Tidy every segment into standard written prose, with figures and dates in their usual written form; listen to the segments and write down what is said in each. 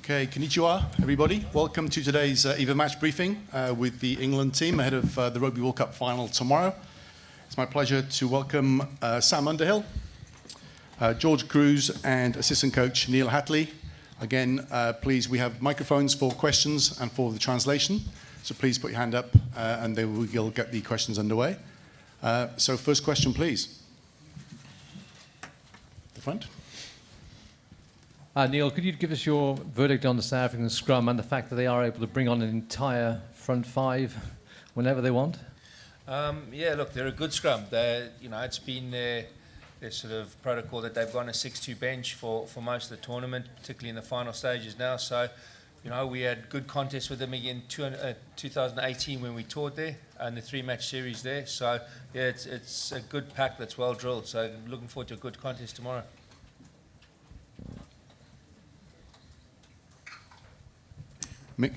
Okay, konnichiwa, everybody. Welcome to today's EVA match briefing with the England team ahead of the Rugby World Cup final tomorrow. It's my pleasure to welcome Sam Underhill, George Cruz, and assistant coach Neil Hatley. Again, please, we have microphones for questions and for the translation, so please put your hand up and then we'll get the questions underway. So first question, please. The front. Neil, could you give us your verdict on the South African scrum and the fact that they are able to bring on an entire front five whenever they want? Yeah, look, they're a good scrum. It's been their sort of protocol that they've gone a 6-2 bench for most of the tournament, particularly in the final stages now. So, we had good contests with them again 2018 when we toured there and the 3-match series there. So, yeah, it's a good pack that's well drilled. So, looking forward to a good contest tomorrow. Mick?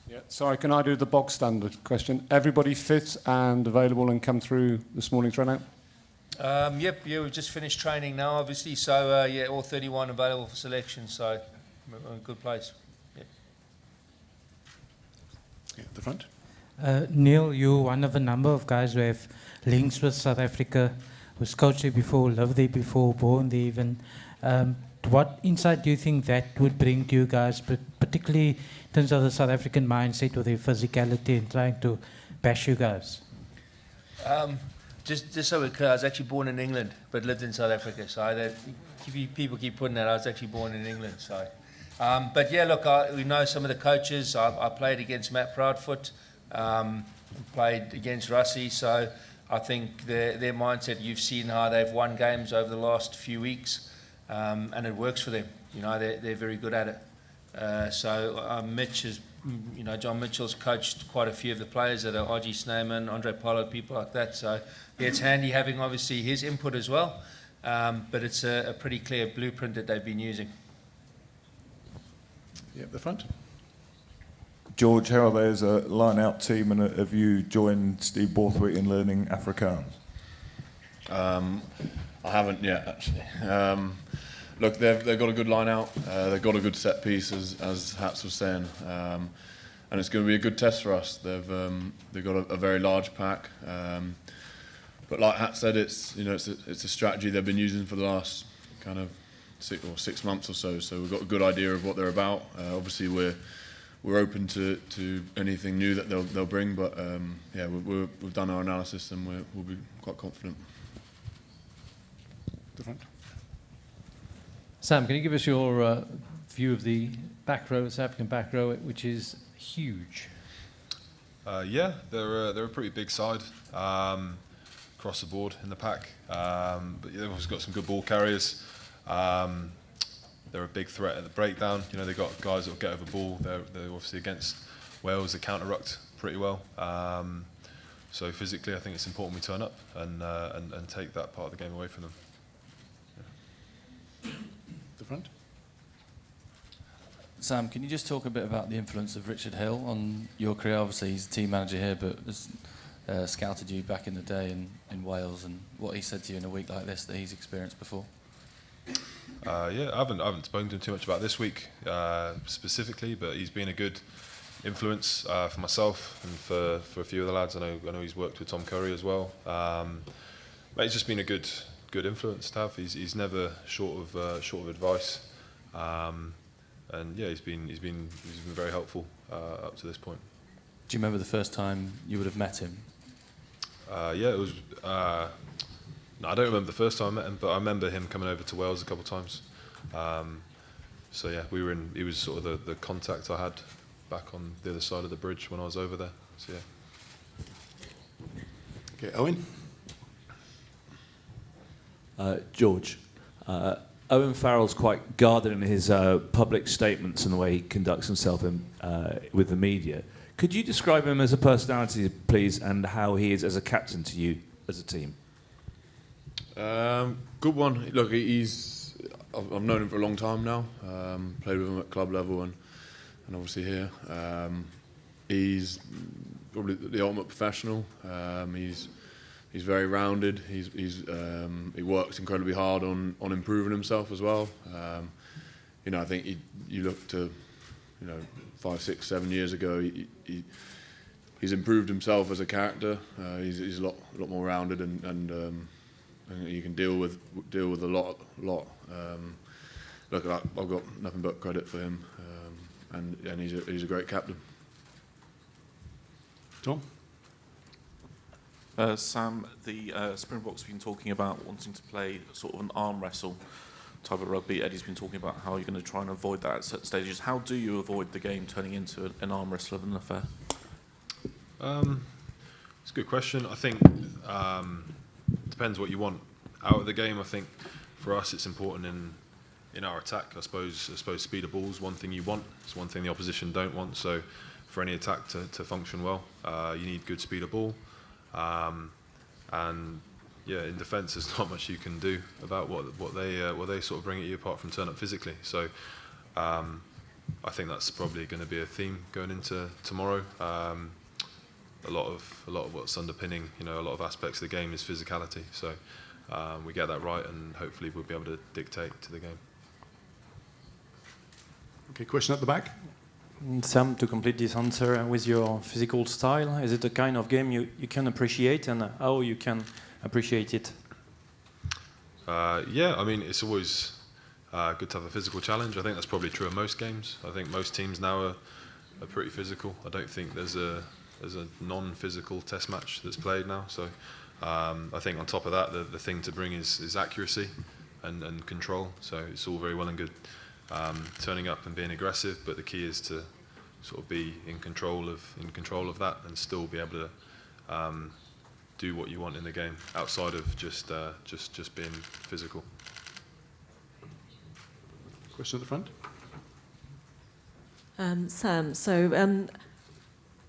Yeah, sorry, can I do the bog standard question? Everybody fit and available and come through this morning's run out? We've just finished training now, obviously. So, all 31 available for selection. So, we're in a good place. Yep. Yeah, at the front. Neil, you're one of a number of guys who have links with South Africa, was coached there before, lived there before, born there even. What insight do you think that would bring to you guys, particularly in terms of the South African mindset or their physicality and trying to bash you guys? Just so we're clear, I was actually born in England, but lived in South Africa. So people keep putting that. I was actually born in England. So, but yeah, look, we know some of the coaches. I played against Matt Proudfoot, played against Russie. So I think their mindset. You've seen how they've won games over the last few weeks. And it works for them. They're very good at it. Mitch is, John Mitchell's coached quite a few of the players that are Archie Snyman, Andre Pollard, people like that. So yeah, it's handy having obviously his input as well. But it's a pretty clear blueprint that they've been using. Yeah, at the front. George, how are they as a line-out team, and have you joined Steve Borthwaite in learning Afrikaans? I haven't yet, actually. Look, they've got a good line out. They've got a good set piece, as Hats was saying, and it's going to be a good test for us. They've got a very large pack, but like Hat said, it's a strategy they've been using for the last kind of 6 months or so. So we've got a good idea of what they're about. Obviously, we're open to anything new that they'll bring, but yeah, we've done our analysis and we'll be quite confident. Different. Sam, can you give us your view of the back row, the South African back row, which is huge? Yeah, they're a pretty big side across the board in the pack. But they've also got some good ball carriers. They're a big threat at the breakdown. They've got guys that will get over the ball. They're obviously against Wales. They counter-rucked pretty well. So physically, I think it's important we turn up and take that part of the game away from them. The front. Sam, can you just talk a bit about the influence of Richard Hill on your career? Obviously, he's the team manager here, but has scouted you back in the day in Wales, and what he said to you in a week like this that he's experienced before. Yeah, I haven't spoken to him too much about this week specifically, but he's been a good influence for myself and for a few of the lads. I know he's worked with Tom Curry as well. But he's just been a good influence to have. He's never short of advice, and yeah, he's been very helpful up to this point. Do you remember the first time you would have met him? Yeah, it was. No, I don't remember the first time I met him, but I remember him coming over to Wales a couple of times. So yeah, he was sort of the contact I had back on the other side of the bridge when I was over there. So yeah. Okay, Owen. George, Owen Farrell's quite guarded in his public statements and the way he conducts himself with the media. Could you describe him as a personality, please, and how he is as a captain to you as a team? Good one. Look, I've known him for a long time now. Played with him at club level and obviously here. He's probably the ultimate professional. He's very rounded. He works incredibly hard on improving himself as well. I think you look to 5, 6, 7 years ago. He's improved himself as a character. He's a lot more rounded, and you can deal with a lot. Look, I've got nothing but credit for him, and he's a great captain. Tom? Sam, the Springboks have been talking about wanting to play sort of an arm wrestle type of rugby. Eddie's been talking about how you're going to try and avoid that at certain stages. How do you avoid the game turning into an arm wrestle of an affair? It's a good question. I think it depends what you want out of the game. I think for us it's important in our attack. I suppose speed of ball is one thing you want. It's one thing the opposition don't want. So for any attack to function well, you need good speed of ball. And yeah, in defence there's not much you can do about what they sort of bring at you apart from turn up physically. So I think that's probably going to be a theme going into tomorrow. A lot of what's underpinning, a lot of aspects of the game is physicality. So we get that right, and hopefully we'll be able to dictate to the game. Okay, question at the back. Sam, to complete this answer, with your physical style, is it a kind of game you can appreciate, and how you can appreciate it? Yeah, I mean, it's always good to have a physical challenge. I think that's probably true of most games. I think most teams now are pretty physical. I don't think there's a non-physical test match that's played now. So I think on top of that, the thing to bring is accuracy and control. So it's all very well and good turning up and being aggressive, but the key is to sort of be in control of that and still be able to do what you want in the game outside of just being physical. Question at the front. Sam, so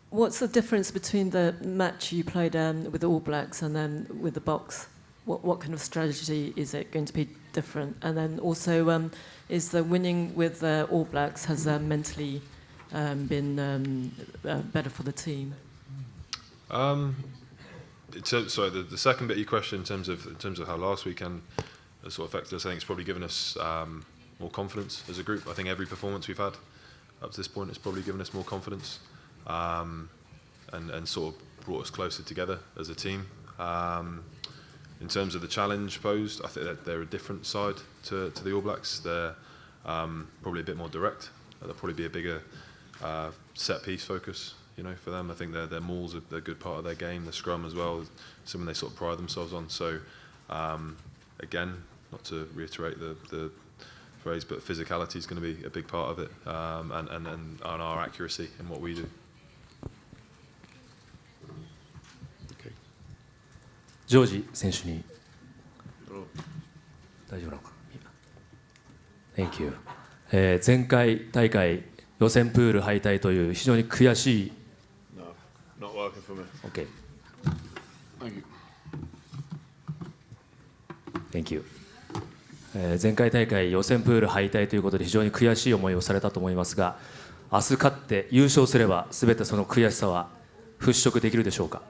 what's the difference between the match you played with the All Blacks and then with the Box? What kind of strategy is it going to be different? And then also, is the winning with the All Blacks has mentally been better for the team? Sorry, the second bit of your question in terms of how last weekend sort of affected us, I think it's probably given us more confidence as a group. I think every performance we've had up to this point has probably given us more confidence and sort of brought us closer together as a team. In terms of the challenge posed, I think that they're a different side to the All Blacks. They're probably a bit more direct. There'll probably be a bigger set piece focus, for them. I think their mauls are a good part of their game. The scrum as well, something they sort of pride themselves on. So again, not to reiterate the phrase, but physicality is going to be a big part of it, and our accuracy in what we do.ジョージ選手に大丈夫なのか。Thank you。前回大会予選プール敗退という非常に悔しい。No, not working for me. Okay. Thank you. Thank you。前回大会予選プール敗退ということで非常に悔しい思いをされたと思いますが、明日勝って優勝すればすべてその悔しさは払拭できるでしょうか。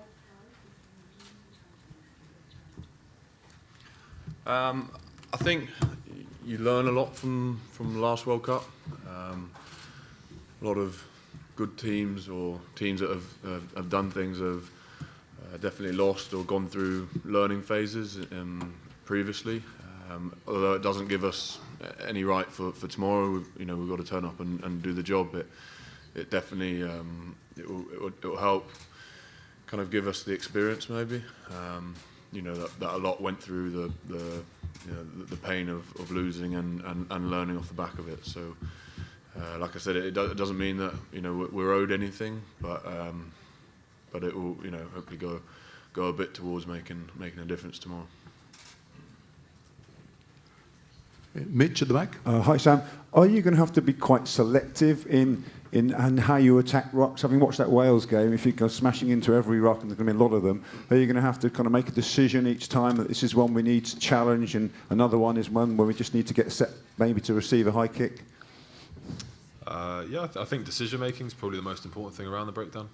I think you learn a lot from the last World Cup. A lot of good teams or teams that have done things have definitely lost or gone through learning phases previously. Although it doesn't give us any right for tomorrow, we've got to turn up and do the job. It definitely it will help kind of give us the experience maybe. That a lot went through the pain of losing and learning off the back of it. So, like I said, it doesn't mean that we're owed anything, but it will hopefully go a bit towards making a difference tomorrow. Mitch at the back. Hi Sam, are you going to have to be quite selective in how you attack rocks? Having watched that Wales game, if you go smashing into every rock, and there's going to be a lot of them, are you going to have to kind of make a decision each time that this is one we need to challenge and another one is one where we just need to get set maybe to receive a high kick? Yeah, I think decision making is probably the most important thing around the breakdown.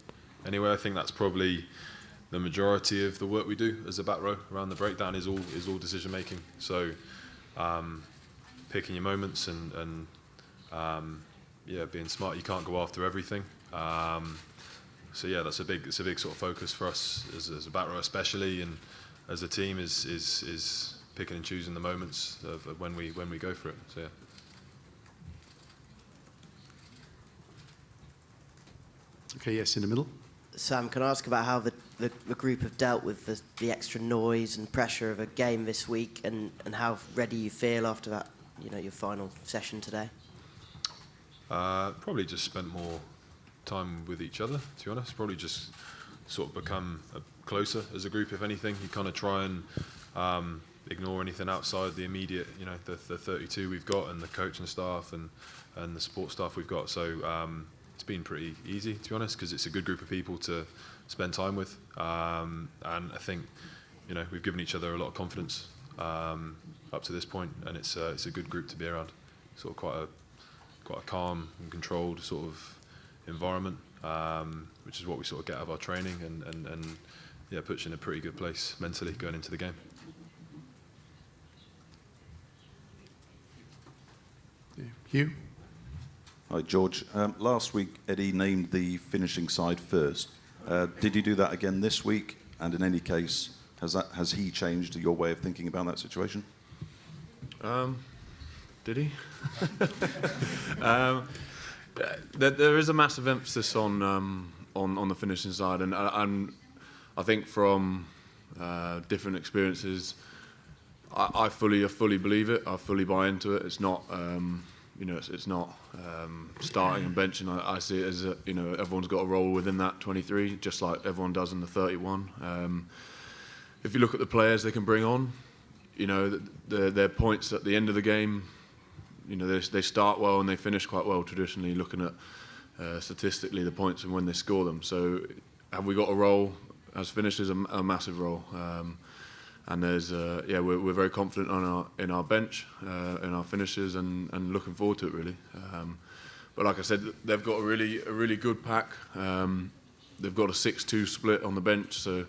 Anyway, I think that's probably the majority of the work we do as a back row around the breakdown is all decision making. So picking your moments and being smart. You can't go after everything. So yeah, that's a big sort of focus for us as a back row especially, and as a team is picking and choosing the moments of when we go for it. So yeah. Okay, yes, in the middle. Sam, can I ask about how the group have dealt with the extra noise and pressure of a game this week, and how ready you feel after that, your final session today? Probably just spent more time with each other, to be honest. Probably just sort of become closer as a group, if anything. You kind of try and ignore anything outside the immediate, the 32 we've got, and the coaching staff and the support staff we've got. So it's been pretty easy, to be honest, because it's a good group of people to spend time with. And I think, we've given each other a lot of confidence up to this point, and it's a good group to be around. Sort of quite a calm and controlled sort of environment, which is what we sort of get out of our training, and yeah, puts you in a pretty good place mentally going into the game. Hugh? Hi, George. Last week, Eddie named the finishing side first. Did he do that again this week? And in any case, has he changed your way of thinking about that situation? Did he? There is a massive emphasis on the finishing side, and I think from different experiences, I fully believe it. I fully buy into it. It's not. It's not starting and benching. I see it as everyone's got a role within that 23, just like everyone does in the 31. If you look at the players they can bring on, their points at the end of the game, they start well and they finish quite well traditionally, looking at statistically the points and when they score them. So have we got a role as finishers? A massive role. And there's we're very confident in our bench, in our finishers, and looking forward to it really. But like I said, they've got a really good pack. They've got a 6-2 split on the bench, so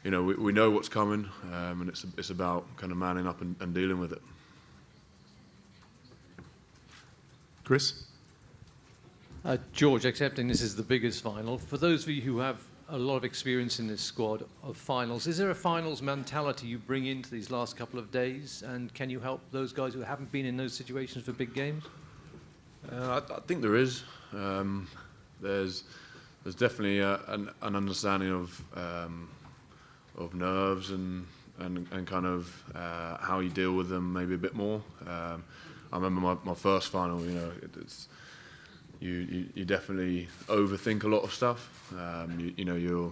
we know what's coming, and it's about kind of manning up and dealing with it. Chris? George, accepting this is the biggest final, for those of you who have a lot of experience in this squad of finals, is there a finals mentality you bring into these last couple of days, and can you help those guys who haven't been in those situations for big games? I think there is. There's definitely an understanding of nerves and kind of how you deal with them maybe a bit more. I remember my first final. You definitely overthink a lot of stuff. You're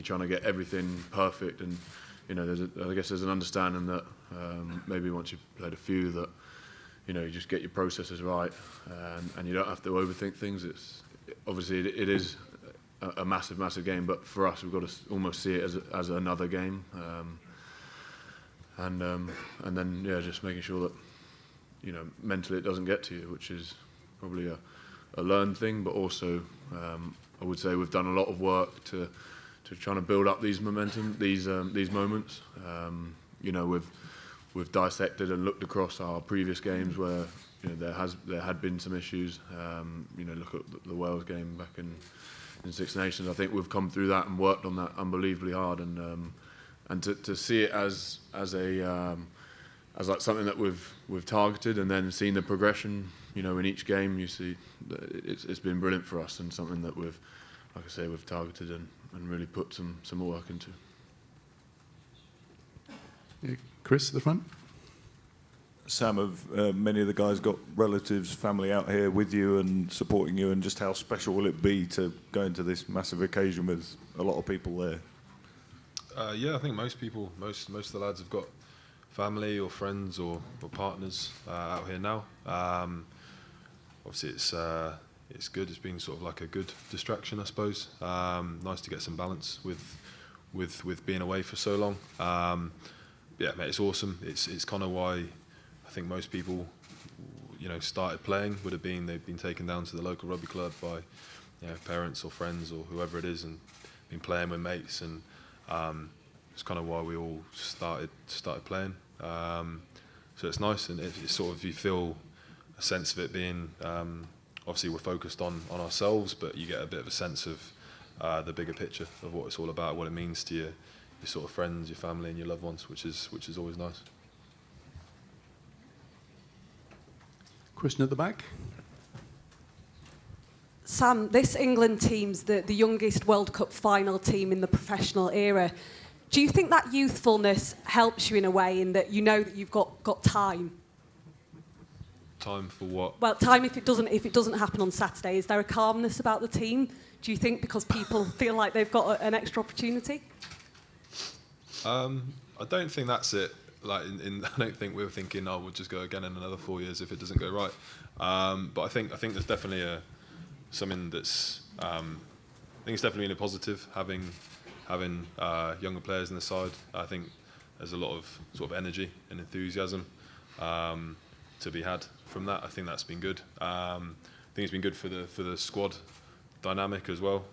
trying to get everything perfect, and I guess there's an understanding that maybe once you've played a few that you just get your processes right, and you don't have to overthink things. It is a massive game, but for us we've got to almost see it as another game, and then just making sure that mentally it doesn't get to you, which is probably a learned thing, but also I would say we've done a lot of work to trying to build up these momentum, these moments. We've dissected and looked across our previous games where there had been some issues. Look at the Wales game back in Six Nations. I think we've come through that and worked on that unbelievably hard, and to see it as like something that we've targeted, and then seeing the progression, in each game, you see that it's been brilliant for us, and something that we've targeted and really put some more work into. Yeah, Chris, at the front. Sam, have many of the guys got relatives, family out here with you and supporting you, and just how special will it be to go into this massive occasion with a lot of people there? I think most of the lads have got family or friends or partners out here now. Obviously, it's good. It's been sort of like a good distraction, I suppose. Nice to get some balance with being away for so long. Mate, it's awesome. It's kind of why I think most people, started playing would have been they've been taken down to the local rugby club by, parents or friends or whoever it is, and been playing with mates, and it's kind of why we all started playing. So it's nice, and it's sort of, you feel a sense of it being, obviously we're focused on ourselves, but you get a bit of a sense of the bigger picture of what it's all about, what it means to your sort of friends, your family and your loved ones, which is always nice. Question at the back. Sam, this England team's the youngest World Cup final team in the professional era. Do you think that youthfulness helps you in a way in that you know that you've got time? Time for what? Well, time if it doesn't happen on Saturday. Is there a calmness about the team? Do you think because people feel like they've got an extra opportunity? I don't think that's it. Like, I don't think we're thinking, oh, we'll just go again in another 4 years if it doesn't go right. But I think there's definitely something that's. I think it's definitely a positive having younger players in the side. I think there's a lot of sort of energy and enthusiasm to be had from that. I think that's been good. I think it's been good for the squad dynamic as well.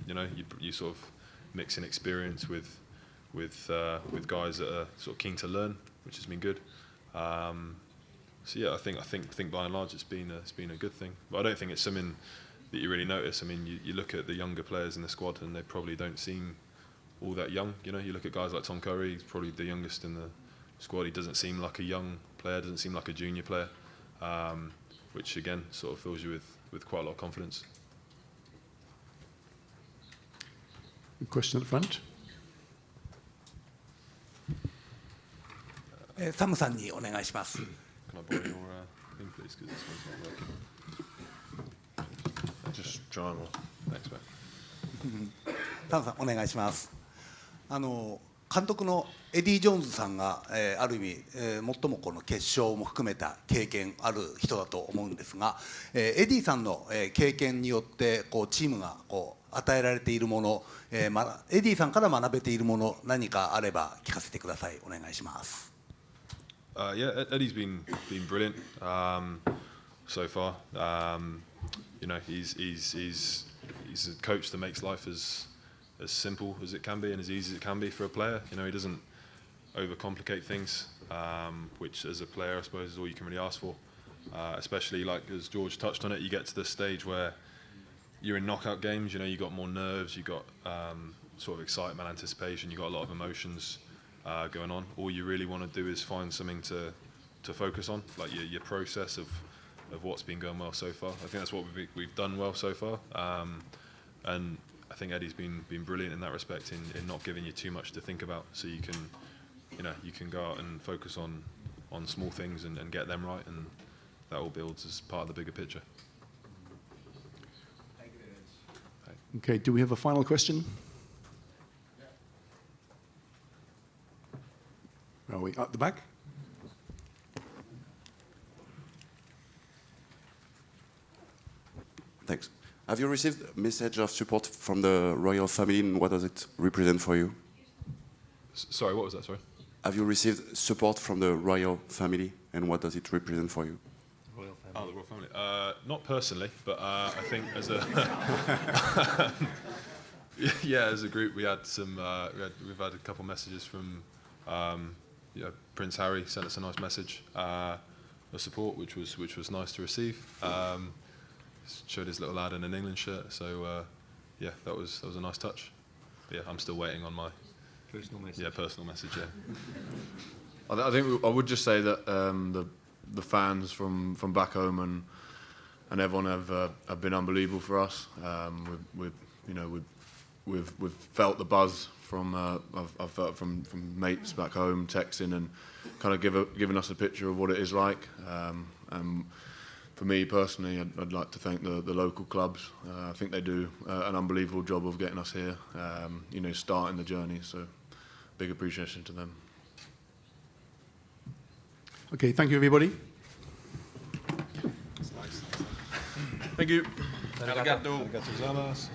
You know, you sort of mix in experience with guys that are sort of keen to learn, which has been good. So yeah, I think by and large it's been a good thing. But I don't think it's something that you really notice. I mean, you look at the younger players in the squad and they probably don't seem all that young. You know, you look at guys like Tom Curry, he's probably the youngest in the squad. He doesn't seem like a young player, doesn't seem like a junior player, which again sort of fills you with quite a lot of confidence. Question at the front. サムさんにお願いします。 Can I borrow your thing, please? Because this one's not working. Just try one. Thanks, mate. サムさんお願いします。監督のエディ・ジョーンズさんが、ある意味、最もこの決勝も含めた経験ある人だと思うんですが、エディさんの、経験によってこうチームがこう与えられているもの、エディさんから学べているもの何かあれば聞かせてください。お願いします。Yeah, Eddie's been brilliant so far. You know, he's a coach that makes life as simple as it can be and as easy as it can be for a player. You know, he doesn't overcomplicate things, which as a player, I suppose, is all you can really ask for. Especially, like as George touched on it, you get to the stage where you're in knockout games. You know, you got more nerves, you got sort of excitement, anticipation, you got a lot of emotions going on. All you really want to do is find something to focus on, like your process of what's been going well so far. I think that's what we've done well so far, and I think Eddie's been brilliant in that respect in not giving you too much to think about, so you can go out and focus on small things and get them right, and that all builds as part of the bigger picture. Okay, do we have a final question? Are we at the back? Thanks. Have you received a message of support from the royal family, and what does it represent for you? Sorry, what was that? Sorry. Have you received support from the royal family, and what does it represent for you? Royal family. Oh, the royal family. Not personally, but I think as a yeah, as a group, we had some. We've had a couple messages from. Prince Harry sent us a nice message of support, which was nice to receive. Showed his little lad in an England shirt, so yeah, that was a nice touch. But yeah, I'm still waiting on my personal message. Yeah, personal message. Yeah. I think I would just say that the fans from back home and everyone have been unbelievable for us. We've felt the buzz I've felt from mates back home texting and kind of giving us a picture of what it is like. And for me personally, I'd like to thank the local clubs. I think they do an unbelievable job of getting us here, starting the journey. So big appreciation to them. Okay, thank you everybody. Thank you. Arigato. Arigato gozaimasu.